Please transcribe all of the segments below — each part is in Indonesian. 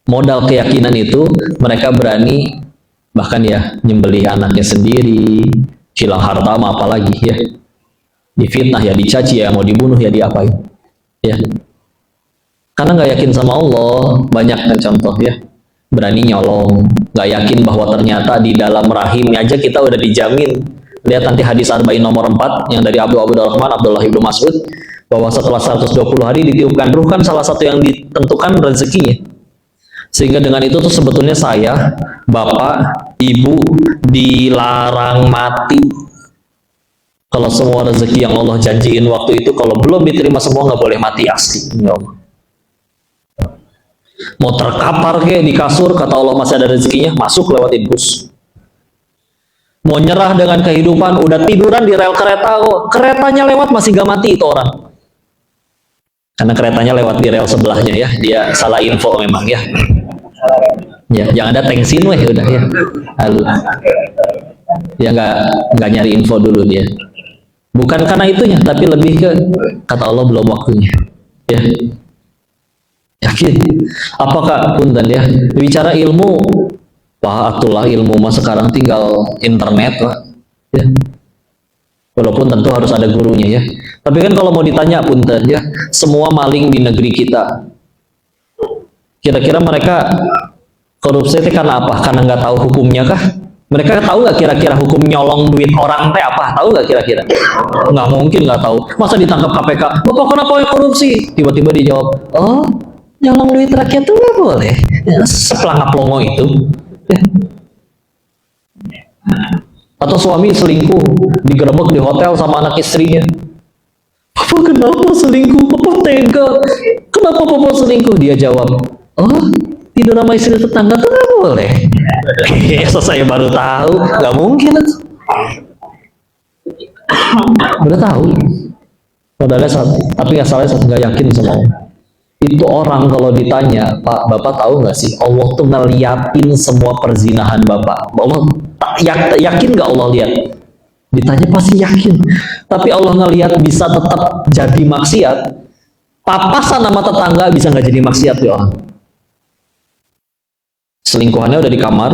Modal keyakinan itu mereka berani bahkan ya nyembelih anaknya sendiri, hilang harta sama apalagi ya, difitnah ya, dicaci ya, mau dibunuh ya, diapain ya, karena nggak yakin sama Allah. Banyak kan contoh ya, berani nyolong, nggak yakin bahwa ternyata di dalam rahimnya aja kita udah dijamin. Lihat nanti hadis Arba'in nomor 4 yang dari Abu Abdurrahman Abdullah ibnu Mas'ud, bahwa setelah 120 hari ditiupkan ruh, kan salah satu yang ditentukan rezekinya. Sehingga dengan itu tuh sebetulnya saya, bapak, ibu dilarang mati. Kalau semua rezeki yang Allah janjiin waktu itu kalau belum diterima semua, nggak boleh mati asli. Ya Allah. Mau terkapar kayak di kasur, kata Allah masih ada rezekinya, masuk lewat infus. Mau nyerah dengan kehidupan, udah tiduran di rel kereta kok, keretanya lewat masih gak mati itu orang. Karena keretanya lewat di rel sebelahnya ya, dia salah info memang ya. Ya, jangan ada tengsin weh udah ya. Lalu ya nggak nyari info dulu dia. Bukan karena itunya, tapi lebih ke kata Allah belum waktunya. Ya. Yakin. Apakah punten ya? Bicara ilmu, Pak Atullah ilmu mah sekarang tinggal internet Pak. Ya. Walaupun tentu harus ada gurunya ya. Tapi kan kalau mau ditanya punten ya, semua maling di negeri kita, kira-kira mereka korupsi itu karena apa? Karena nggak tahu hukumnya kah? Mereka tahu nggak kira-kira hukum nyolong duit orang teh apa? Tahu nggak kira-kira? Nggak mungkin nggak tahu. Masa ditangkap KPK? Bapak kenapa ya korupsi? Tiba-tiba dijawab, oh nyolong duit rakyat tuh nggak boleh. Ya, sepelangap longo itu. Ya. Atau suami selingkuh, digerebek di hotel sama anak istrinya. Papa kenapa selingkuh? Papa tega. Kenapa papa selingkuh? Dia jawab, oh tidur sama istri tetangga tuh nggak boleh. So saya baru tahu, nggak mungkin. Udah tahu. Modalnya satu, tapi nggak salah nggak yakin sama Allah. Itu orang kalau ditanya, Pak, Bapak tahu nggak sih Allah tuh ngeliatin semua perzinahan Bapak. Allah yakin nggak Allah lihat? Ditanya pasti yakin. Tapi Allah ngelihat bisa tetap jadi maksiat. Papasan sama tetangga bisa nggak jadi maksiat ya orang. Selingkuhannya udah di kamar,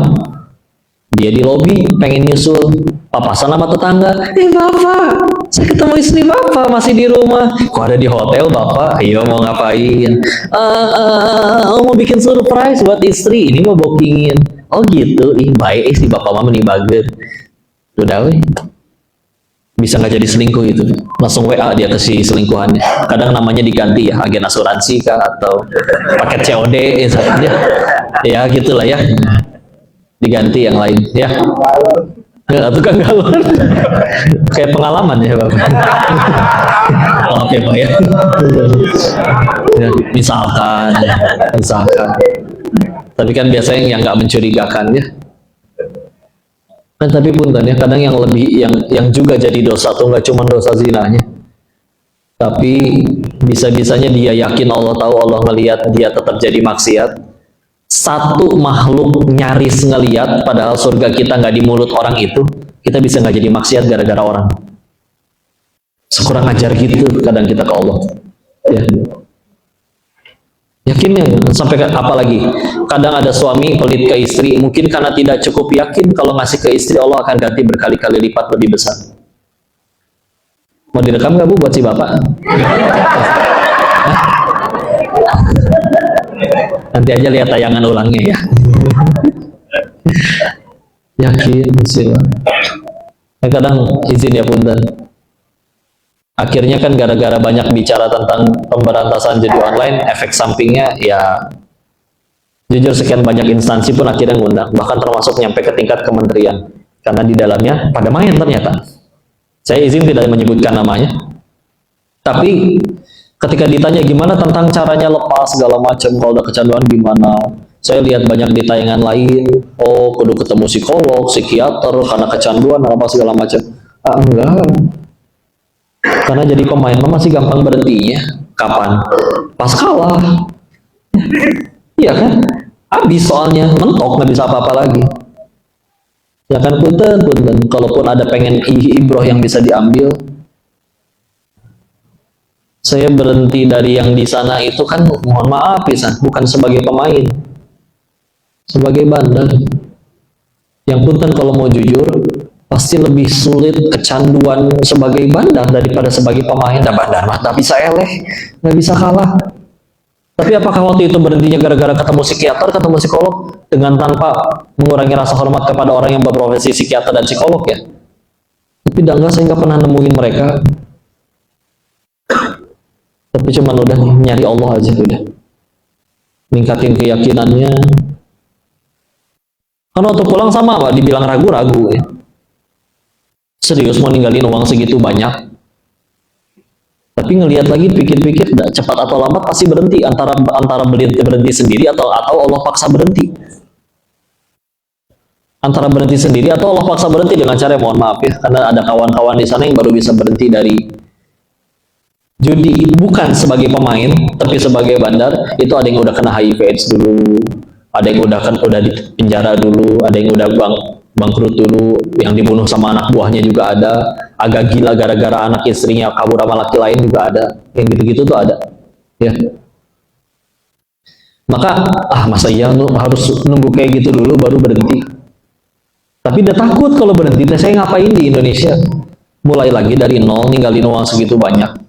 dia di lobi pengen nyusul, papasan sama tetangga, bapak, saya ketemu istri bapak masih di rumah, kok ada di hotel bapak, iya mau ngapain, mau bikin surprise buat istri, ini mau bookingin, oh gitu, baik si bapak mama nih bager, udah weh, bisa nggak jadi selingkuh itu, langsung WA dia ke si selingkuhannya, kadang namanya diganti ya, agen asuransi kah atau paket COD ya gitulah ya, diganti yang lain ya. Nggak tukang galon. Kayak pengalaman ya Bapak. Maaf ya Pak ya. Ya, misalkan. Tapi kan biasanya yang nggak mencurigakan ya. Nah, tapi punten ya, kadang yang lebih yang juga jadi dosa tuh nggak cuma dosa zinanya, tapi bisa-bisanya dia yakin Allah tahu, Allah ngelihat, dia tetap jadi maksiat. Satu makhluk nyaris ngeliat, padahal surga kita nggak di mulut orang itu, kita bisa nggak jadi maksiat gara-gara orang. Sekurang ajar gitu kadang kita ke Allah. Ya. Yakinnya sampai apa lagi? Kadang ada suami pelit ke istri, mungkin karena tidak cukup yakin kalau ngasih ke istri Allah akan ganti berkali-kali lipat lebih besar. Mau direkam nggak Bu buat si bapak? Nanti aja lihat tayangan ulangnya ya. Yakin, bismillah. Kadang izin ya punten. Akhirnya kan gara-gara banyak bicara tentang pemberantasan judi online, efek sampingnya ya jujur sekian banyak instansi pun akhirnya ngundang, bahkan termasuk nyampe ke tingkat kementerian. Karena di dalamnya pada main ternyata. Saya izin tidak menyebutkan namanya. Tapi ketika ditanya gimana tentang caranya lepas segala macam, kalau udah kecanduan gimana? Saya lihat banyak di tayangan lain, oh kudu ketemu psikolog, psikiater karena kecanduan apa segala macam. Enggak. Karena jadi pemain masih gampang berhentinya. Kapan? Pas kalah. Iya kan? Habis soalnya, mentok nggak bisa apa-apa lagi. Ya kan punten. Kalaupun ada pengen ibroh yang bisa diambil, saya berhenti dari yang di sana itu kan mohon maaf ya, bukan sebagai pemain, sebagai bandar. Yang punten kalau mau jujur, pasti lebih sulit kecanduan sebagai bandar daripada sebagai pemain. Dan bandar mah nggak bisa eleh, nggak bisa kalah. Tapi apakah waktu itu berhentinya gara-gara ketemu psikiater, ketemu psikolog, dengan tanpa mengurangi rasa hormat kepada orang yang berprofesi psikiater dan psikolog ya? Tapi enggak, saya nggak pernah nemuin mereka. Tapi cuman udah nyari Allah aja udah. Ningkatin keyakinannya. Karena waktu pulang sama Pak, dibilang ragu-ragu ya. Serius mau ninggalin uang segitu banyak? Tapi ngelihat lagi, pikir-pikir, cepat atau lambat pasti berhenti. Antara berhenti sendiri atau Allah paksa berhenti. Antara berhenti sendiri atau Allah paksa berhenti dengan cara, mohon maaf ya, karena ada kawan-kawan di sana yang baru bisa berhenti dari judi, bukan sebagai pemain, tapi sebagai bandar. Itu ada yang udah kena HIV/AIDS dulu, ada yang udah di penjara dulu, ada yang udah bangkrut dulu, yang dibunuh sama anak buahnya juga ada, agak gila gara-gara anak istrinya kabur sama laki lain juga ada, yang gitu-gitu tuh ada ya. Maka masa iya harus nunggu kayak gitu dulu baru berhenti? Tapi udah takut kalau berhenti, saya ngapain di Indonesia? Mulai lagi dari nol, ninggalin uang segitu banyak.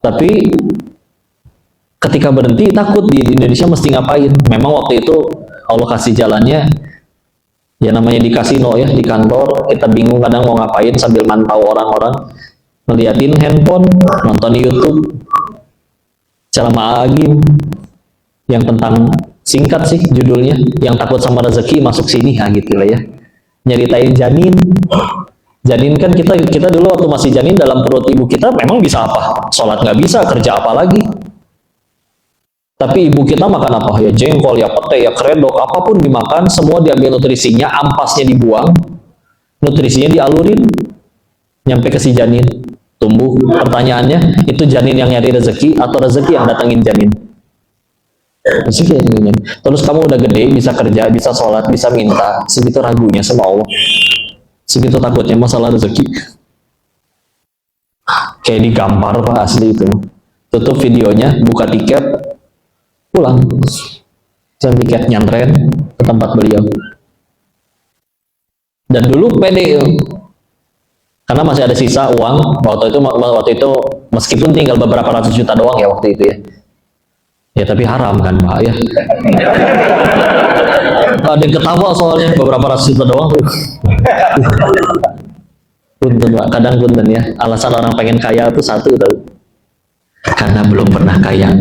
Tapi ketika berhenti takut di Indonesia mesti ngapain? Memang waktu itu Allah kasih jalannya, ya namanya di kasino ya, di kantor, kita bingung kadang mau ngapain sambil mantau orang-orang, ngeliatin handphone, nonton YouTube, ceramah Agim, yang tentang, singkat sih judulnya, yang takut sama rezeki masuk sini, gitu lah ya. Nyeritain janin. Janin kan kita dulu waktu masih janin dalam perut ibu kita memang bisa apa? Sholat nggak bisa, kerja apa lagi? Tapi ibu kita makan apa? Ya jengkol, ya pete, ya kredok, apapun dimakan, semua diambil nutrisinya, ampasnya dibuang, nutrisinya dialurin, nyampe ke si janin, tumbuh. Pertanyaannya, itu janin yang nyari rezeki atau rezeki yang datangin janin? Rezeki yang datangin. Terus kamu udah gede, bisa kerja, bisa sholat, bisa minta, segitu ragunya sama Allah, segitu takutnya masalah rezeki. Kayak digampar Pak, asli itu. Tutup videonya, buka tiket, pulang, dan tiket nyantren ke tempat beliau. Dan dulu pede, karena masih ada sisa uang waktu itu meskipun tinggal beberapa ratus juta doang ya waktu itu ya. Ya tapi haram kan Pak ya. Ada yang ketawa soalnya beberapa ratus juta doang. Punten Pak, kadang punten ya. Alasan orang pengen kaya itu satu tahu. Karena belum pernah kaya.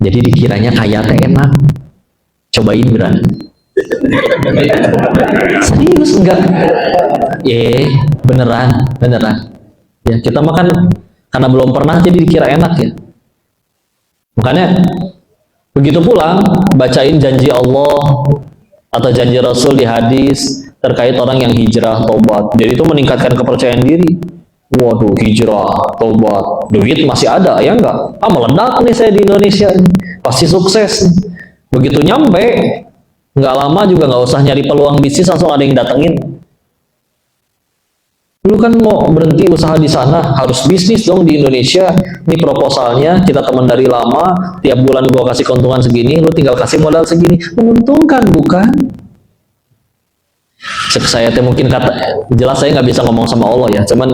Jadi dikiranya kaya teh enak. Cobain beran. Serius enggak? Beneran. Ya, kita makan karena belum pernah jadi dikira enak ya. Makanya begitu pulang bacain janji Allah atau janji Rasul di hadis terkait orang yang hijrah, tobat. Jadi itu meningkatkan kepercayaan diri. Waduh, hijrah, tobat, duit masih ada, ya enggak? Meledak nih saya di Indonesia, pasti sukses. Begitu nyampe, nggak lama juga nggak usah nyari peluang bisnis, langsung ada yang datengin. Lu kan mau berhenti usaha di sana, harus bisnis dong di Indonesia. Ini proposalnya, kita teman dari lama, tiap bulan gua kasih keuntungan segini, lu tinggal kasih modal segini. Menguntungkan, bukan? Saya mungkin jelas saya nggak bisa ngomong sama Allah ya, cuman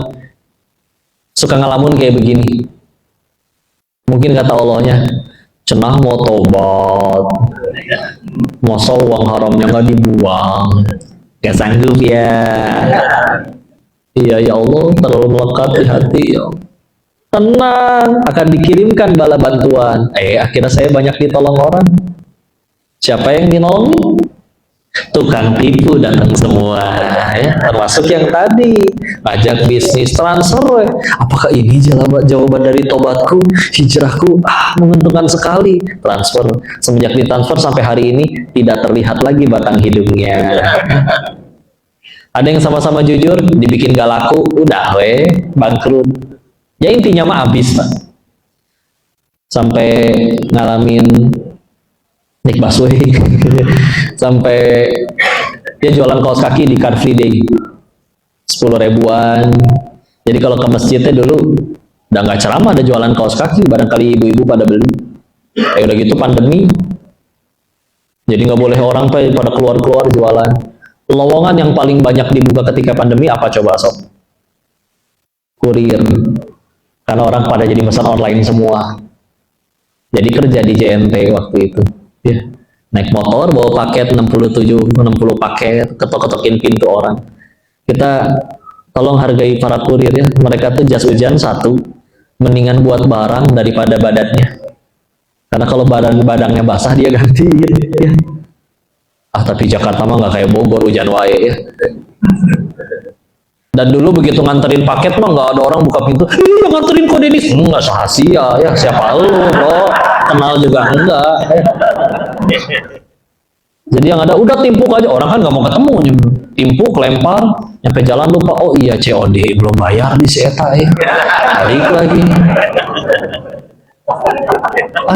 suka ngalamun kayak begini. Mungkin kata Allahnya, cenah mau tobat, masa uang haramnya nggak dibuang, gak sanggup ya. Iya ya Allah, terlalu melekat di hati ya. Tenang, akan dikirimkan bala bantuan. Akhirnya saya banyak ditolong orang. Siapa yang dinolongin? Tukang tipu datang semua ya, termasuk yang tadi ajak bisnis transfer. Apakah ini jawaban dari tobatku, hijrahku? Menguntungkan sekali. Transfer, semenjak ditransfer sampai hari ini tidak terlihat lagi batang hidungnya. Ada yang sama-sama jujur, dibikin gak laku, udah bangkrut. Ya intinya mah habis Pak. Sampai ngalamin Nick Baswe sampai dia jualan kaos kaki di Car Free Day 10 ribuan. Jadi kalau ke masjidnya dulu udah nggak ceramah, ada jualan kaos kaki, barangkali ibu-ibu pada beli. Udah gitu pandemi, jadi nggak boleh orang pada keluar-keluar jualan. Lowongan yang paling banyak dibuka ketika pandemi apa coba sob? Kurir. Karena orang pada jadi pesan online semua. Jadi kerja di JNT waktu itu. Ya. Naik motor, bawa paket 60 paket, ketok-ketokin pintu orang. Kita tolong hargai para kurir ya. Mereka tuh jas hujan satu, mendingan buat barang daripada badannya. Karena kalau badangnya basah dia gantiin. Ya. Tapi Jakarta mah nggak kayak Bogor, hujan wae ya. Dan dulu begitu nganterin paket mah nggak ada orang buka pintu. Yang nganterin kok Denis? Nggak rahasia ya. Siapa lu bro? Kenal juga enggak. Jadi yang ada udah timpuk aja, orang kan nggak mau ketemu, timpuk lempar, nyampe jalan lupa, oh iya COD belum bayar di si eta ya, balik lagi.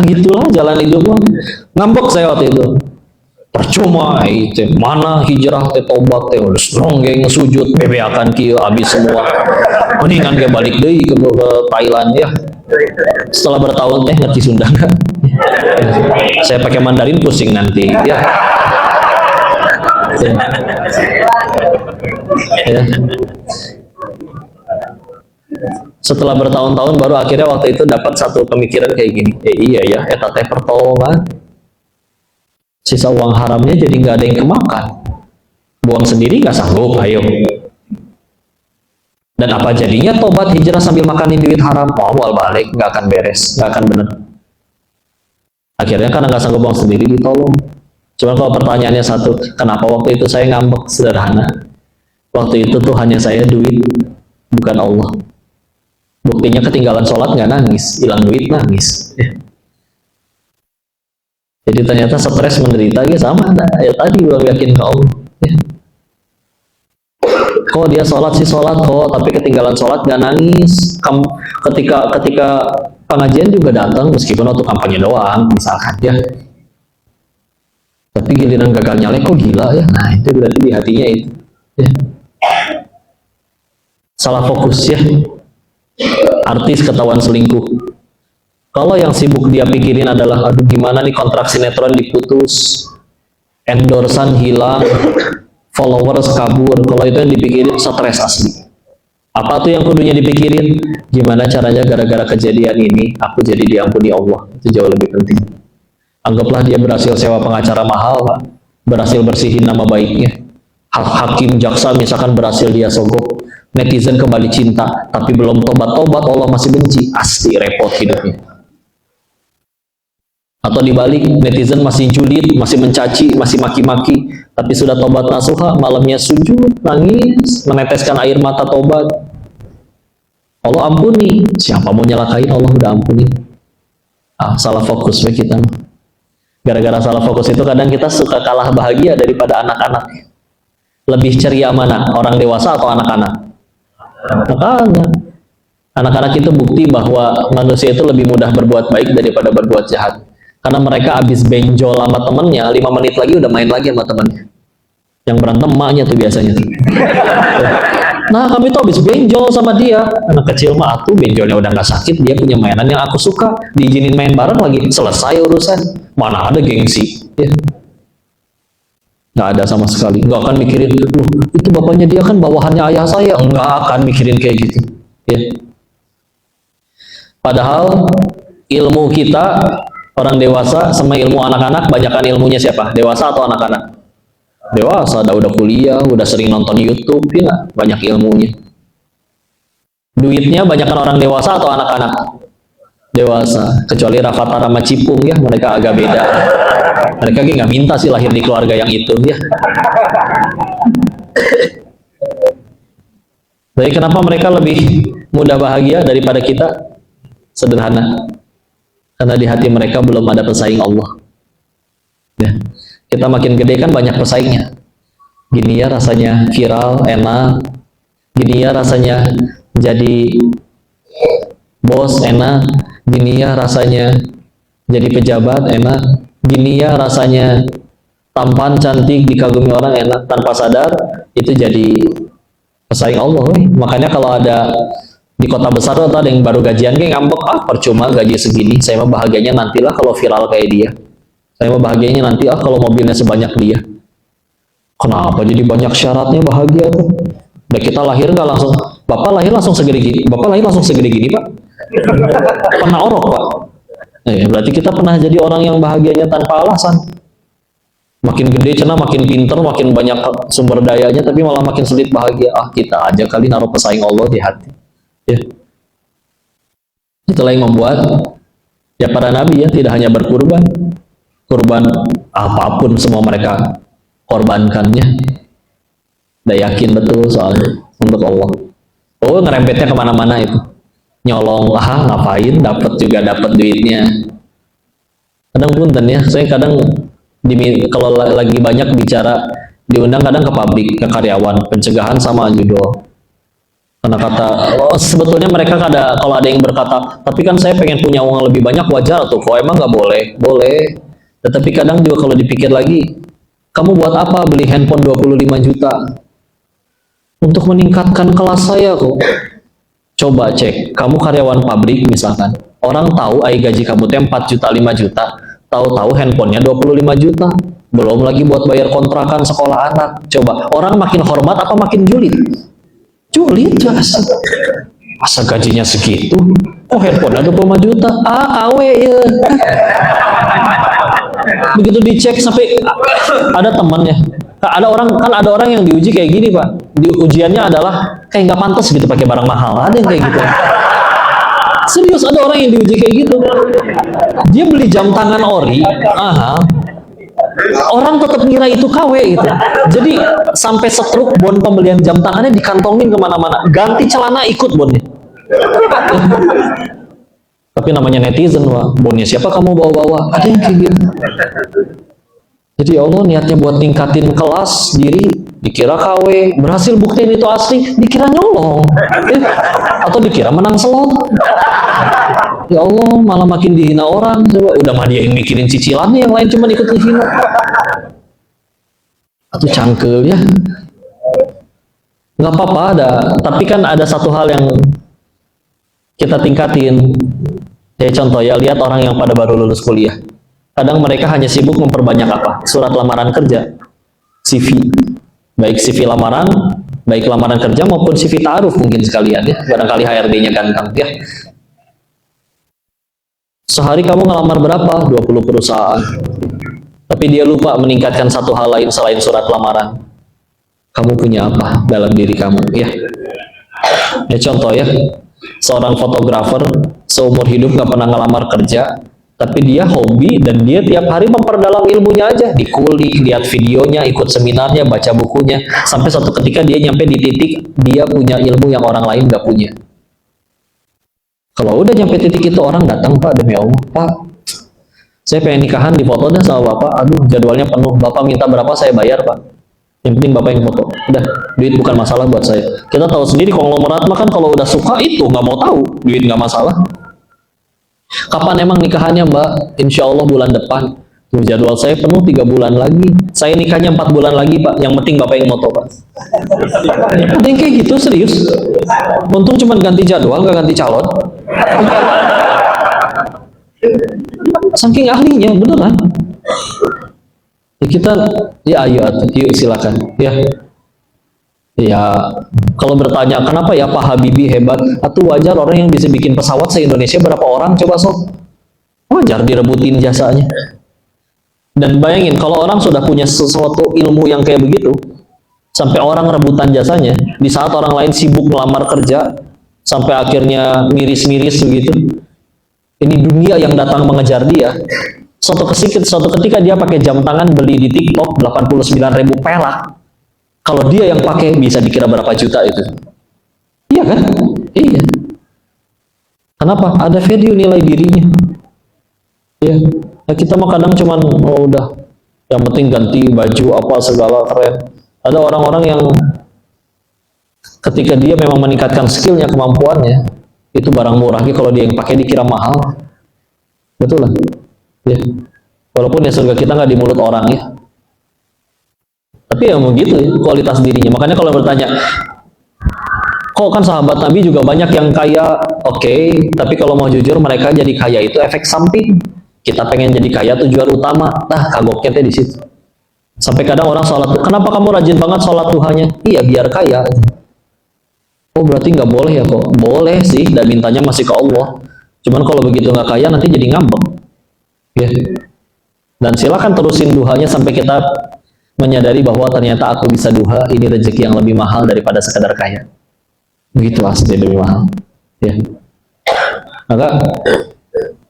Gitulah jalan hidup mah. Ngambek saya waktu itu. Percuma itu mana hijrah teh tobat teh harus ronggeng sujud bebe akan kieu habis semua. Mendingan ge balik deui ke Thailand ya. Setelah bertahun ngerti Sunda kan. Saya pakai Mandarin pusing nanti ya. Ya. Setelah bertahun-tahun baru akhirnya waktu itu dapat satu pemikiran kayak gini. Iya ya, eta teh pertolongan. Sisa uang haramnya jadi nggak ada yang kemakan. Buang sendiri nggak sanggup, ayo. Dan apa jadinya tobat hijrah sambil makanin duit haram? Awal balik nggak akan beres, nggak akan bener. Akhirnya karena nggak sanggup buang sendiri ditolong. Cuma kalau pertanyaannya satu, kenapa waktu itu saya ngambek? Sederhana. Waktu itu tuh hanya saya duit, bukan Allah. Buktinya ketinggalan sholat nggak nangis, hilang duit nangis. Jadi ternyata stres menderita ya sama ya tadi belum yakin ke Allah. Ya. Kok dia sholat sih sholat kok, tapi ketinggalan sholat nggak nangis. Ketika pengajian juga datang meskipun waktu kampanye doang misalkan ya. Tapi giliran gagal nyalek kok gila ya. Nah itu berarti di hatinya itu. Ya. Salah fokus ya. Artis ketahuan selingkuh. Kalau yang sibuk dia pikirin adalah aduh gimana nih kontrak sinetron diputus, endorsan hilang, followers kabur. Kalau itu yang dipikirin stres asli. Apa tuh yang kudunya dipikirin? Gimana caranya gara-gara kejadian ini aku jadi diampuni Allah. Itu jauh lebih penting. Anggaplah dia berhasil sewa pengacara mahal, Pak. Berhasil bersihin nama baiknya. Hakim jaksa misalkan berhasil dia sogok. Netizen kembali cinta, tapi belum tobat-tobat Allah masih benci. Asli repot hidupnya. Atau dibalik, netizen masih julid, masih mencaci, masih maki-maki, tapi sudah tobat nasuha, malamnya sujud, nangis, meneteskan air mata tobat. Allah ampuni. Siapa mau nyalakain, Allah udah ampuni. Salah fokus kita. Gara-gara salah fokus itu kadang kita suka kalah bahagia daripada anak-anak. Lebih ceria mana? Orang dewasa atau anak-anak? Anak-anak. Anak-anak itu bukti bahwa manusia itu lebih mudah berbuat baik daripada berbuat jahat. Karena mereka habis benjol sama temennya, 5 menit lagi udah main lagi sama temennya. Yang berantem emaknya tuh biasanya. Nah kami tuh habis benjol sama dia. Anak kecil mah tuh benjolnya udah gak sakit, dia punya mainan yang aku suka, diizinin main bareng lagi, selesai urusan. Mana ada gengsi. Ya. Gak ada sama sekali. Gak akan mikirin, loh itu bapaknya dia kan bawahannya ayah saya. Gak akan mikirin kayak gitu. Ya. Padahal ilmu kita orang dewasa sama ilmu anak-anak, banyakan ilmunya siapa? Dewasa atau anak-anak? Dewasa, udah kuliah, udah sering nonton YouTube, ya nggak? Banyak ilmunya. Duitnya banyakan orang dewasa atau anak-anak? Dewasa. Kecuali Rafathar sama Cipung ya, mereka agak beda. Mereka nggak minta sih lahir di keluarga yang itu ya. Jadi kenapa mereka lebih mudah bahagia daripada kita? Sederhana. Karena di hati mereka belum ada pesaing Allah. Ya. Kita makin gede kan banyak pesaingnya. Gini ya rasanya viral, enak. Gini ya rasanya jadi bos, enak. Gini ya rasanya jadi pejabat, enak. Gini ya rasanya tampan, cantik, dikagumi orang, enak. Tanpa sadar itu jadi pesaing Allah. Makanya kalau ada Di kota besar tuh ada yang baru gajian kayak ngambek, percuma gaji segini, saya mah bahagianya nantilah kalau viral kayak dia. Saya mah bahagianya nanti kalau mobilnya sebanyak dia. Kenapa jadi banyak syaratnya bahagia tuh? Udah kita lahir nggak langsung, bapak lahir langsung segede gini, bapak lahir langsung segede gini pak? Pernah orok pak? Berarti kita pernah jadi orang yang bahagianya tanpa alasan. Makin gede cenah, makin pinter, makin banyak sumber dayanya, tapi malah makin sulit bahagia. Kita aja kali naruh pesaing Allah di hati. Ya. Itulah yang membuat ya para nabi ya tidak hanya berkurban, kurban apapun semua mereka korbankannya. Udah yakin betul soalnya untuk Allah. Ngerempetnya kemana-mana itu, nyolong ngapain, dapat duitnya. Kadang punten ya, saya kadang kalau lagi banyak bicara diundang kadang ke pabrik, ke karyawan, pencegahan sama judul. Karena sebetulnya mereka kalau ada yang berkata, tapi kan saya pengen punya uang lebih banyak, wajar tuh. Kok emang nggak boleh? Boleh. Tetapi kadang juga kalau dipikir lagi, kamu buat apa beli handphone 25 juta? Untuk meningkatkan kelas saya kok. Coba cek, kamu karyawan pabrik misalkan, orang tahu gaji kamu tuh 4 juta, 5 juta, tahu-tahu handphonenya 25 juta. Belum lagi buat bayar kontrakan sekolah anak. Coba, orang makin hormat apa makin julid? Julid jelas. Masa gajinya segitu? Handphone ada 25 juta. Awe ya. Begitu dicek sampai ada temannya. Ada orang yang diuji kayak gini pak. Di ujiannya adalah kayak nggak pantas gitu pakai barang mahal. Ada yang kayak gitu. Serius ada orang yang diuji kayak gitu. Dia beli jam tangan ori. Orang tetap ngira itu KW gitu. Jadi sampai setruk bon pembelian jam tangannya dikantongin kemana-mana. Ganti celana ikut bonnya. Tapi namanya netizen, wah, bonnya siapa kamu bawa-bawa? Ada yang kayak gitu. Jadi Allah niatnya buat ningkatin kelas diri, dikira KW, berhasil buktiin itu asli, dikira nyolong, atau dikira menang slot. Ya Allah, malah makin dihina orang. Coba, udah mah dia yang mikirin cicilannya, yang lain cuma ikut dihina. Atau cangkel ya. Nggak apa-apa ada, tapi kan ada satu hal yang kita tingkatin. Contoh ya, lihat orang yang pada baru lulus kuliah. Kadang mereka hanya sibuk memperbanyak apa? Surat lamaran kerja, CV. Baik CV lamaran, baik lamaran kerja maupun CV ta'aruf mungkin sekalian ya. Barangkali HRD-nya ganteng ya. Sehari kamu ngelamar berapa? 20 perusahaan. Tapi dia lupa meningkatkan satu hal lain selain surat lamaran. Kamu punya apa dalam diri kamu? Ya contoh ya, seorang fotografer seumur hidup gak pernah ngelamar kerja, tapi dia hobi dan dia tiap hari memperdalam ilmunya aja, dikulik, lihat videonya, ikut seminarnya, baca bukunya, sampai suatu ketika dia nyampe di titik dia punya ilmu yang orang lain gak punya. Kalau udah nyampe titik itu, orang datang, Pak, demi Allah, Pak, saya pengen nikahan, difoto dah sama Bapak, aduh jadwalnya penuh, Bapak minta berapa saya bayar, Pak. Yang penting Bapak yang foto. Udah, duit bukan masalah buat saya. Kita tahu sendiri konglomerat mah kan kalau udah suka itu nggak mau tahu, duit nggak masalah. Kapan emang nikahannya Mbak? Insya Allah bulan depan. Tuh, jadwal saya penuh 3 bulan lagi. Saya nikahnya 4 bulan lagi Pak. Yang penting Bapak yang foto Pak. Ada yang kayak gitu serius. Untung cuma ganti jadwal, nggak ganti calon. Saking ahlinya beneran. Kita ayo silakan ya kalau bertanya kenapa ya Pak Habibie hebat, atau wajar orang yang bisa bikin pesawat se-Indonesia berapa orang coba sob, wajar direbutin jasanya. Dan bayangin kalau orang sudah punya sesuatu ilmu yang kayak begitu sampai orang rebutan jasanya di saat orang lain sibuk melamar kerja sampai akhirnya miris-miris begitu. Ini dunia yang datang mengejar dia. Suatu ketika dia pakai jam tangan beli di TikTok 89.000 perak. Kalau dia yang pakai bisa dikira berapa juta itu. Iya kan? Iya. Kenapa? Ada value nilai dirinya. Ya. Nah, kita mah kadang cuman udah yang penting ganti baju apa segala keren. Ada orang-orang yang ketika dia memang meningkatkan skillnya, kemampuannya, itu barang murah. Kalau dia yang pakai dikira mahal. Betul lah. Ya. Walaupun ya surga kita nggak di mulut orang ya, tapi ya begitu ya, kualitas dirinya. Makanya kalau bertanya Kok kan sahabat Nabi juga banyak yang kaya, oke, tapi kalau mau jujur mereka jadi kaya itu efek samping. Kita pengen jadi kaya tujuan utama. Nah, kagoknya teh di situ. Sampai kadang orang sholat, kenapa kamu rajin banget sholat duhanya? Iya, biar kaya. Oh, berarti nggak boleh ya kok? Boleh sih, dan mintanya masih ke Allah. Cuman kalau begitu nggak kaya nanti jadi ngambek. Ya. Dan silakan terusin duhanya sampai kita menyadari bahwa ternyata aku bisa duha, ini rezeki yang lebih mahal daripada sekadar kaya. Begitu asli lebih mahal. Ya. Maka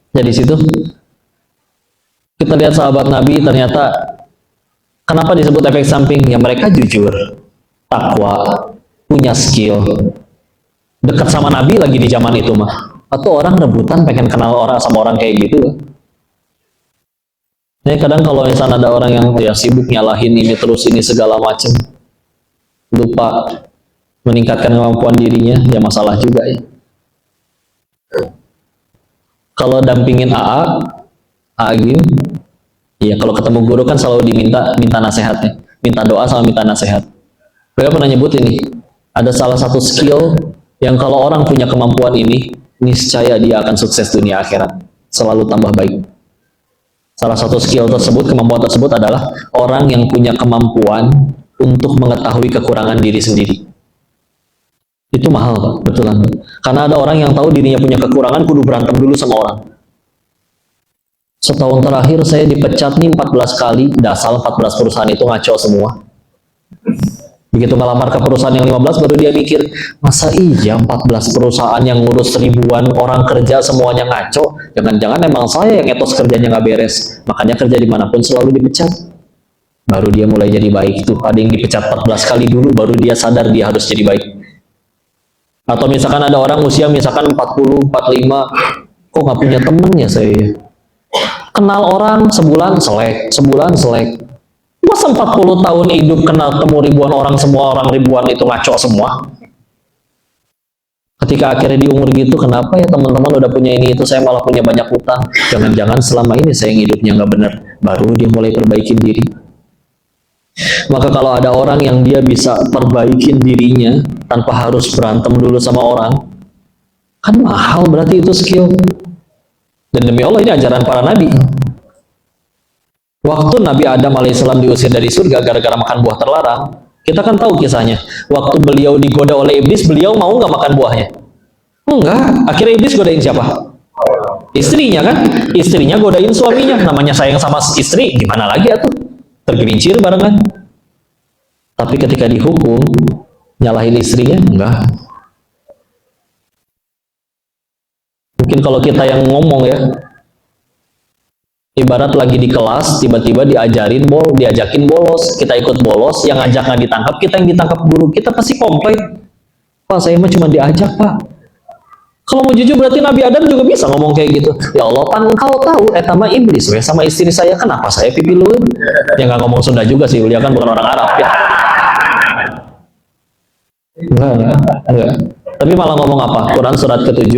dari situ kita lihat sahabat Nabi ternyata kenapa disebut efek samping? Ya mereka jujur, takwa, punya skill, dekat sama Nabi lagi di zaman itu mah. Atau orang rebutan pengen kenal orang sama orang kayak gitu. Nah, kadang kalau misalnya ada orang yang ya sibuk nyalahin ini terus ini segala macam, lupa meningkatkan kemampuan dirinya, ya masalah juga ya. Kalau dampingin AA gini, ya kalau ketemu guru kan selalu minta nasihatnya, minta doa sama minta nasihat. Mereka pernah nyebut ini, ada salah satu skill yang kalau orang punya kemampuan ini, niscaya dia akan sukses dunia akhirat, selalu tambah baik. Salah satu skill tersebut, kemampuan tersebut adalah orang yang punya kemampuan untuk mengetahui kekurangan diri sendiri. Itu mahal, Pak, betulan. Karena ada orang yang tahu dirinya punya kekurangan, kudu berantem dulu sama orang. Setahun terakhir saya dipecat nih 14 kali, dasar 14 perusahaan itu ngaco semua. Begitu ngelamar ke perusahaan yang 15, baru dia mikir, masa iya 14 perusahaan yang ngurus ribuan orang kerja semuanya ngaco? Jangan-jangan emang saya yang etos kerjanya nggak beres. Makanya kerja dimanapun selalu dipecat. Baru dia mulai jadi baik tuh. Ada yang dipecat 14 kali dulu, baru dia sadar dia harus jadi baik. Atau misalkan ada orang usia misalkan 40, 45, kok nggak punya temen ya saya? Kenal orang sebulan selek, sebulan selek. Masa 40 tahun hidup kenal temu ribuan orang, semua orang ribuan itu ngaco semua? Ketika akhirnya di umur gitu, kenapa ya teman-teman udah punya ini itu, saya malah punya banyak utang? Jangan-jangan selama ini saya yang hidupnya nggak benar. Baru dia mulai perbaikin diri. Maka kalau ada orang yang dia bisa perbaikin dirinya tanpa harus berantem dulu sama orang, kan mahal berarti itu skill. Dan demi Allah ini ajaran para nabi. Waktu Nabi Adam alaihissalam diusir dari surga gara-gara makan buah terlarang, kita kan tahu kisahnya. Waktu beliau digoda oleh iblis, beliau mau nggak makan buahnya? Enggak. Akhirnya iblis godain siapa? Istrinya kan? Istrinya godain suaminya. Namanya sayang sama istri, gimana lagi atuh? Tergelincir barengan. Tapi ketika dihukum, nyalahin istrinya? Enggak. Mungkin kalau kita yang ngomong ya, ibarat lagi di kelas, tiba-tiba diajakin bolos, kita ikut bolos, yang ngajak nggak ditangkap, kita yang ditangkap guru, kita pasti komplain. Pak, saya mah cuma diajak, Pak. Kalau mau jujur berarti Nabi Adam juga bisa ngomong kayak gitu. Ya Allah, pan engkau tahu, etama iblis, we, sama istri saya, kenapa saya pipi lu? Ya nggak ngomong Sunda juga sih, dia kan bukan orang Arab ya. Enggak. Tapi malah ngomong apa? Quran surat ke-7,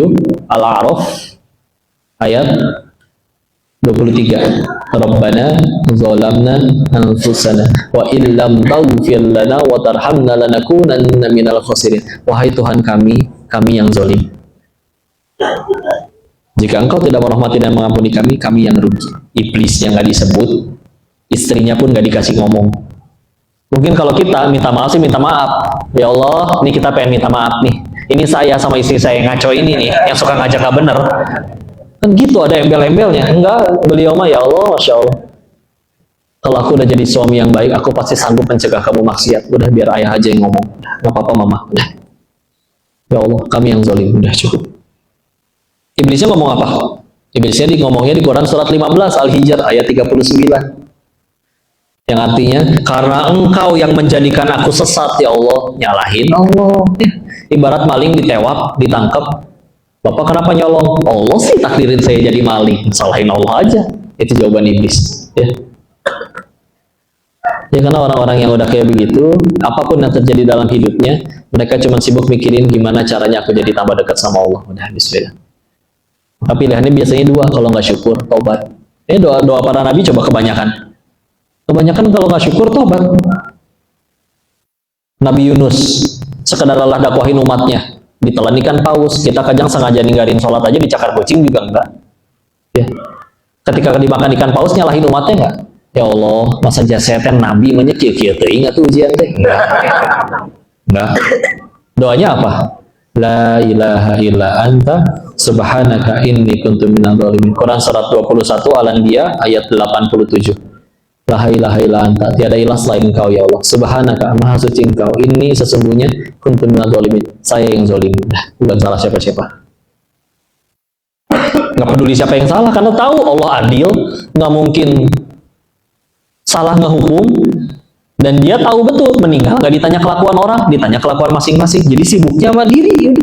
Al-A'raf, ayat 23. Rabbana zalamna anfusana wa illam taghfir lana wa tarhamna lanakunanna minal khasirin. Wahai Tuhan kami yang zalim. Jika engkau tidak merahmati dan mengampuni kami yang rugi. Iblis yang nggak disebut, istrinya pun nggak dikasih ngomong. Mungkin kalau kita minta maaf sih minta maaf. Ya Allah, ini kita pengen minta maaf nih. Ini saya sama istri saya yang ngaco ini nih, yang suka ngajak nggak bener. Kan gitu ada embel-embelnya. Enggak, beliau mah ya Allah, Masya Allah. Kalau aku udah jadi suami yang baik, aku pasti sanggup mencegah kamu maksiat. Udah biar ayah aja yang ngomong. Nggak apa-apa mama. Udah. Ya Allah, kami yang zalim. Udah cukup. Iblisnya ngomong apa? Iblisnya ngomongnya di Quran surat 15 Al-Hijr ayat 39. Yang artinya, karena engkau yang menjadikan aku sesat ya Allah, nyalahin Allah. Ibarat maling ditewak, ditangkap. Bapak kenapa nyolong? Allah sih takdirin saya jadi maling. Salahin Allah aja. Itu jawaban iblis. Ya. Ya karena orang-orang yang udah kayak begitu, apapun yang terjadi dalam hidupnya, mereka cuma sibuk mikirin gimana caranya aku jadi tambah dekat sama Allah. Udah, bismillah. Tapi pilihannya biasanya dua, kalau nggak syukur, tobat. Ini doa para nabi coba kebanyakan. Kebanyakan kalau nggak syukur, tobat. Nabi Yunus, sekedar lelah dakwahin umatnya, ditelanikan paus, kita kadang sengaja ninggalin sholat aja dicakar kucing juga enggak. Ya. Ketika dimakan ikan paus nyalahin umatnya enggak? Ya Allah, masa jasa teh nabi menyekir teh ingat tuh ujian teh. Enggak. Doanya apa? La ilaha illa anta subhanaka inni kuntu minadh dhalimin. Quran surat 21 Al-Anbiya ayat 87. La ilaha illa anta, tiada ilah selain engkau ya Allah. Subhanaka, maha suci engkau. Ini sesungguhnya kuntu minadh dhalimin. Saya yang zalim. Bukan salah siapa-siapa. Nggak peduli siapa yang salah karena tahu Allah adil, nggak mungkin salah ngehukum, dan dia tahu betul meninggal nggak ditanya kelakuan orang, ditanya kelakuan masing-masing. Jadi sibuknya sama diri.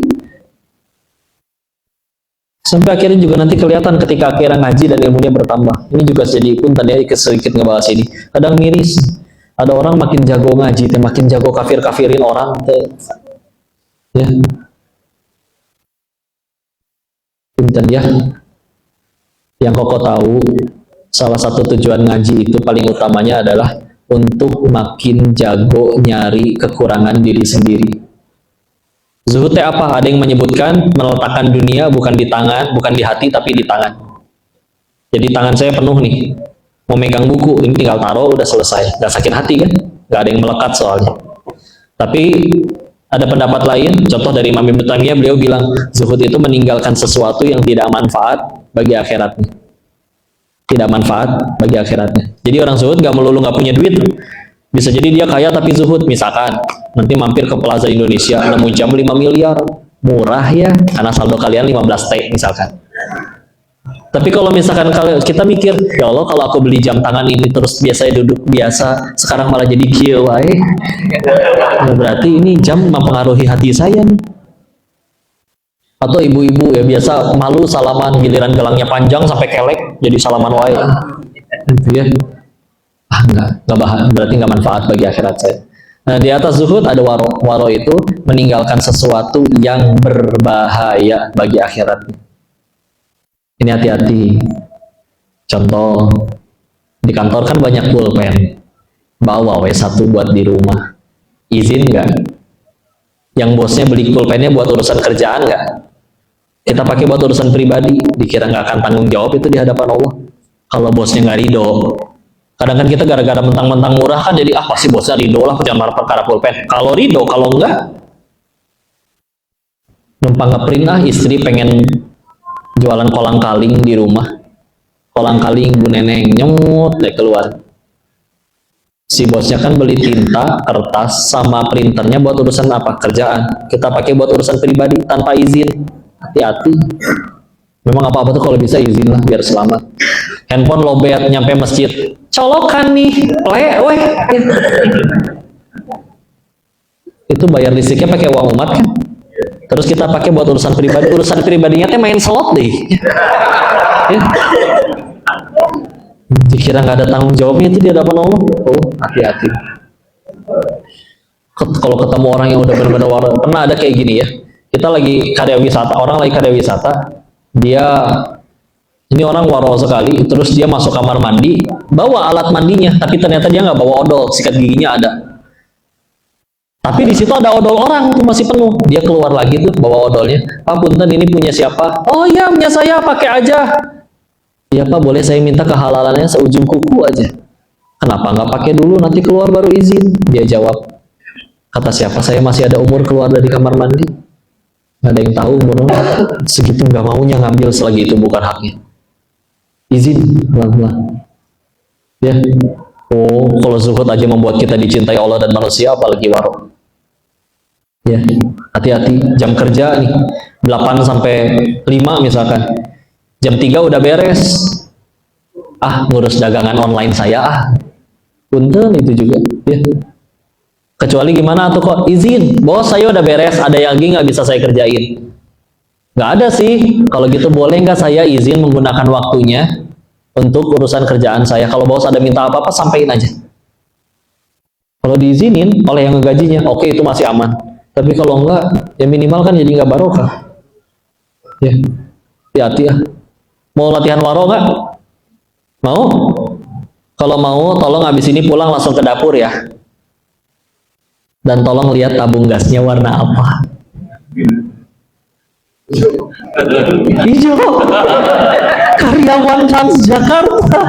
Sampai akhirnya juga nanti kelihatan ketika akhirnya ngaji dan ilmunya bertambah. Ini juga jadi pun tadi sedikit ngebahas ini. Kadang miris. Ada orang makin jago ngaji, makin jago kafir-kafirin orang. Ya. Punten ya. Yang koko tahu, salah satu tujuan ngaji itu paling utamanya adalah untuk makin jago nyari kekurangan diri sendiri. Zuhud teh apa? Ada yang menyebutkan meletakkan dunia bukan di tangan, bukan di hati, tapi di tangan. Jadi tangan saya penuh nih, mau megang buku, ini tinggal taruh, udah selesai. Gak sakit hati kan? Gak ada yang melekat soalnya. Tapi ada pendapat lain, contoh dari Imam Ibnu Taimiyah, beliau bilang zuhud itu meninggalkan sesuatu yang tidak manfaat bagi akhiratnya. Tidak manfaat bagi akhiratnya. Jadi orang zuhud gak melulu gak punya duit. Bisa jadi dia kaya tapi zuhud. Misalkan nanti mampir ke Plaza Indonesia, nemu jam 5 miliar, murah ya, karena saldo kalian 15 T misalkan. Tapi kalau misalkan kita mikir, ya Allah kalau aku beli jam tangan ini terus biasa duduk biasa, sekarang malah jadi kieu wae. Berarti ini jam mempengaruhi hati saya nih. Atau ibu-ibu ya biasa malu salaman, giliran gelangnya panjang sampai kelek jadi salaman wae. Gitu ya. Enggak berarti nggak manfaat bagi akhirat saya. Nah, di atas zuhud ada waro. Waro itu meninggalkan sesuatu yang berbahaya bagi akhirat. Ini hati-hati. Contoh, di kantor kan banyak pulpen. Bawa W1 buat di rumah. Izin nggak? Yang bosnya beli pulpennya buat urusan kerjaan nggak? Kita pakai buat urusan pribadi, dikira nggak akan tanggung jawab itu di hadapan Allah. Kalau bosnya nggak ridho. Kadang kan kita gara-gara mentang-mentang murah kan jadi pasti bosnya ridho lah jangan perkara pulpen. Kalau ridho, kalau enggak numpang ngeprint istri pengen jualan kolang kaling di rumah. Kolang kaling Bu Neneng nyemut deh keluar. Si bosnya kan beli tinta, kertas sama printernya buat urusan apa? Kerjaan. Kita pakai buat urusan pribadi tanpa izin. Hati-hati. Memang apa-apa tuh kalau bisa izin lah biar selamat. Handphone lobet nyampe masjid. Colokan nih, weh. Itu bayar listriknya pakai uang umat kan? Terus kita pakai buat urusan pribadi. Urusan pribadinya teh main slot deh. Ya. Dikira nggak ada tanggung jawabnya itu di hadapan Allah. Oh, hati-hati. Kalau ketemu orang yang udah benar-benar pernah ada kayak gini ya. Kita lagi karya wisata, orang lagi karya wisata, ini orang waro sekali, terus dia masuk kamar mandi, bawa alat mandinya, tapi ternyata dia nggak bawa odol, sikat giginya ada. Tapi di situ ada odol orang tuh masih penuh. Dia keluar lagi tuh bawa odolnya. Pak punten ini punya siapa? Oh iya punya saya, pakai aja. Iya Pak, boleh saya minta kehalalannya seujung kuku aja. Kenapa nggak pakai dulu nanti keluar baru izin? Dia jawab, kata siapa saya masih ada umur keluar dari kamar mandi. Nggak ada yang tahu umurnya segitu, nggak maunya ngambil selagi itu bukan haknya. Izin pelan-pelan. Ya. Oh, kalau zuhud aja membuat kita dicintai Allah dan manusia, apalagi waro. Ya, hati-hati. Jam kerja nih 8 sampai 5 misalkan. Jam 3 udah beres. Ngurus dagangan online saya punten itu juga. Ya. Kecuali gimana tuh kok izin, bos saya udah beres, ada yang lagi nggak bisa saya kerjain. Nggak ada sih. Kalau gitu boleh nggak saya izin menggunakan waktunya untuk urusan kerjaan saya. Kalau bos ada minta apa-apa sampaikan aja. Kalau diizinin oleh yang ngegajinya, oke itu masih aman. Tapi kalau enggak, ya minimal kan jadi nggak barokah. Ya, hati-hati ya. Mau latihan waro nggak? Mau? Kalau mau, tolong habis ini pulang langsung ke dapur ya. Dan tolong lihat tabung gasnya warna apa. Hijau. Karyawan Transjakarta.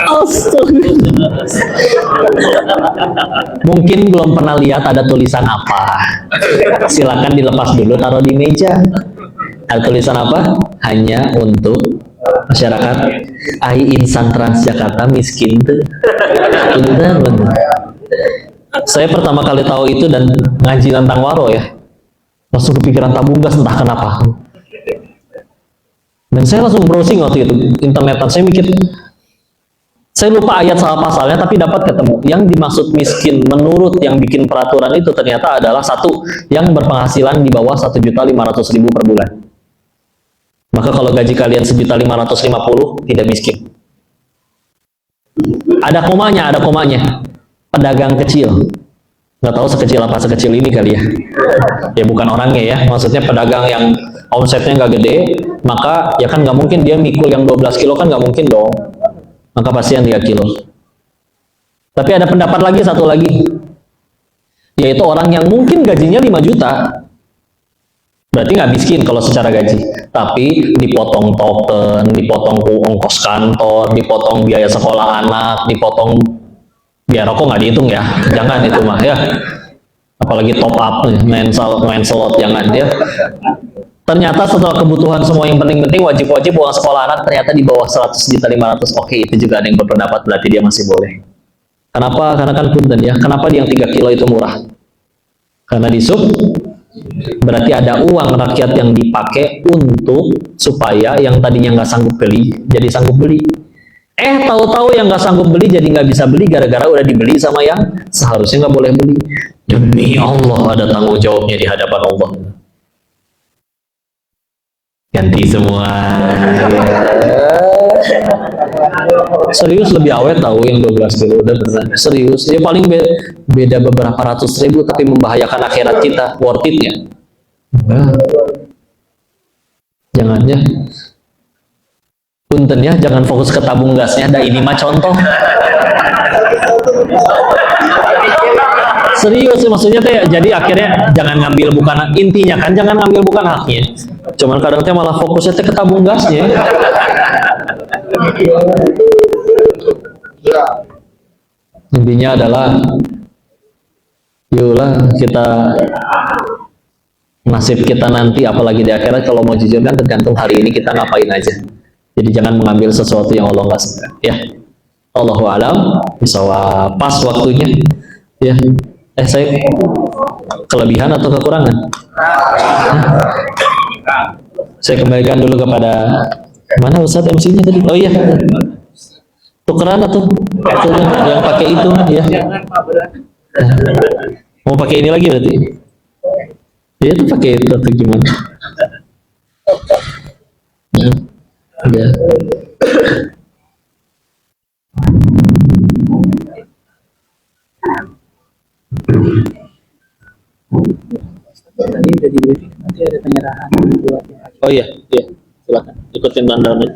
Astagfirullah. Mungkin belum pernah lihat ada tulisan apa. Silakan dilepas dulu, taruh di meja. Ada tulisan apa? Hanya untuk masyarakat ai insan Transjakarta miskin tuh. Bener. Saya pertama kali tahu itu dan ngaji tentang waro ya. Langsung kepikiran tabung gas entah kenapa. Dan saya langsung browsing waktu itu internetan. Saya mikir, saya lupa ayat sama pasalnya, tapi dapat ketemu. Yang dimaksud miskin menurut yang bikin peraturan itu ternyata adalah satu yang berpenghasilan di bawah 1.500.000 per bulan. Maka kalau gaji kalian 1.550.000 tidak miskin. Ada komanya. Pedagang kecil. Nggak tahu sekecil apa sekecil ini kali ya. Ya bukan orangnya ya. Maksudnya pedagang yang omsetnya nggak gede, maka ya kan nggak mungkin dia mikul yang 12 kilo kan nggak mungkin dong. Maka pasti yang 3 kilo. Tapi ada pendapat lagi, satu lagi. Yaitu orang yang mungkin gajinya 5 juta. Berarti nggak miskin kalau secara gaji. Tapi dipotong token, dipotong ongkos kantor, dipotong biaya sekolah anak, dipotong biaya rokok nggak dihitung ya. Jangan itu mah ya. Apalagi top up, main slot, jangan ya. Ternyata setelah kebutuhan semua yang penting-penting, wajib-wajib uang sekolah anak ternyata di bawah 100.500.000. Oke, itu juga ada yang berpendapat berarti dia masih boleh. Kenapa? Karena kan punten ya. Kenapa di yang 3 kilo itu murah? Karena di sub berarti ada uang rakyat yang dipakai untuk supaya yang tadinya nggak sanggup beli jadi sanggup beli. Tahu-tahu yang nggak sanggup beli jadi nggak bisa beli gara-gara udah dibeli sama yang seharusnya nggak boleh beli. Demi Allah ada tanggung jawabnya di hadapan Allah. Ganti semua. Serius lebih awet tahu yang 12 kilo udah beneran. Serius. Ya paling beda beberapa ratus ribu tapi membahayakan akhirat kita. Worth it ya? Jangan ya. Punten ya, jangan fokus ke tabung gasnya. Ada ini mah contoh. Serius maksudnya teh. Jadi akhirnya jangan ngambil bukan intinya kan, jangan ngambil bukan haknya. Cuman kadang teh malah fokusnya teh ke tabung gasnya. Intinya adalah yulah kita nasib kita nanti apalagi di akhirat kalau mau jujur kan tergantung hari ini kita ngapain aja. Jadi jangan mengambil sesuatu yang Allah nggak suka. Ya, Allahu a'lam bishawab. Pas waktunya. Ya, saya kelebihan atau kekurangan? Saya kembalikan dulu kepada mana Ustadz MC-nya tadi? Oh iya, tukeran atau yang pakai itu ya? Mau pakai ini lagi berarti? Ya itu pakai itu atau gimana? Ya. Tadi udah di briefing, nanti ada penyerahan buat Oh iya, silakan ikutin bandaran.